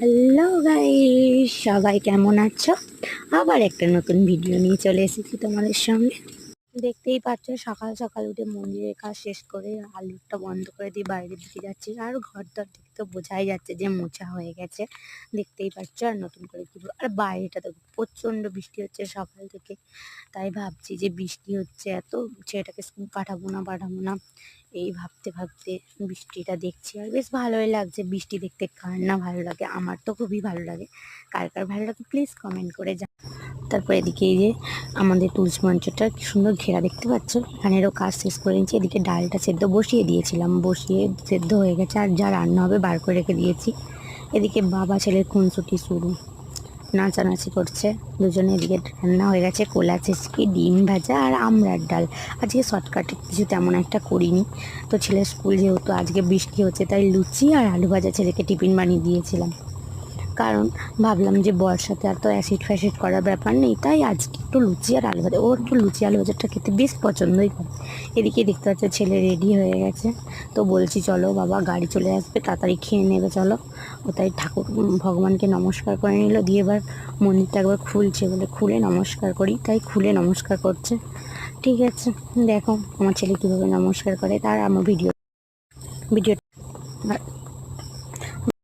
Hello guys, সবাই কেমন আছো? আবার একটা নতুন ভিডিও নিয়ে চলে এসেছি তোমাদের সামনে। দেখতেই পাচ্ছ, সকাল সকাল উঠে মন্দিরের কাজ শেষ করে আলুটা বন্ধ করে দিয়ে বাইরের দিকে যাচ্ছি। আর ঘর দর দেখে তো বোঝাই যাচ্ছে যে মোছা হয়ে গেছে। দেখতেই পাচ্ছ, আর নতুন করে কি বলবো। আর বাইরেটা দেখো, প্রচন্ড বৃষ্টি হচ্ছে সকাল থেকে। তাই ভাবছি যে বৃষ্টি হচ্ছে, এত ছেলেটাকে স্কুল পাঠাবো না এই ভাবতে ভাবতে বৃষ্টিটা দেখছি। আর বেশ ভালোই লাগছে বৃষ্টি দেখতে। কার না ভালো লাগে? আমার তো খুবই ভালো লাগে। কার কার ভালো লাগে প্লিজ কমেন্ট করে তারপর এদিকে এই যে আমাদের তুলসী মঞ্চটা কি সুন্দর ঘেরা, দেখতে পাচ্ছ। এখানেরও কাজ শেষ করে নিচ্ছি। এদিকে ডালটা সেদ্ধ বসিয়ে দিয়েছিলাম, বসিয়ে সেদ্ধ হয়ে গেছে। আর যা রান্না হবে বার করে রেখে দিয়েছি। এদিকে বাবা ছেলের খুনসুটি শুরু, নাচানাচি করছে দুজনে। এদিকে রান্না হয়ে গেছে কলা চিচকি, ডিম ভাজা আর আমড়ার ডাল। আজকে শর্টকাটে কিছু তেমন একটা করিনি। তো ছেলের স্কুল যেহেতু আজকে বৃষ্টি হচ্ছে, তাই লুচি আর আলু ভাজা ছেলেকে টিফিন বানিয়ে দিয়েছিলাম। কারণ ভাবলাম যে বর্ষাতে আর তো অ্যাসিড ফ্যাসিড করার ব্যাপার নেই, তাই আজকে একটু লুচি আর আলু ভাজা। ও একটু লুচি আলু ভাজাটা খেতে বেশ পছন্দই করে। এদিকে দেখতে পাচ্ছে ছেলে রেডি হয়ে গেছে। তো বলছি চলো বাবা, গাড়ি চলে আসবে, তাড়াতাড়ি খেয়ে নেবে চলো। ও তাই ঠাকুর ভগবানকে নমস্কার করে নিল, দিয়ে এবার মন্দিরটা একবার খুলছে, বলে খুলে নমস্কার করি। তাই খুলে নমস্কার করছে। ঠিক আছে, দেখো আমার ছেলে কীভাবে নমস্কার করে। তার আমার ভিডিও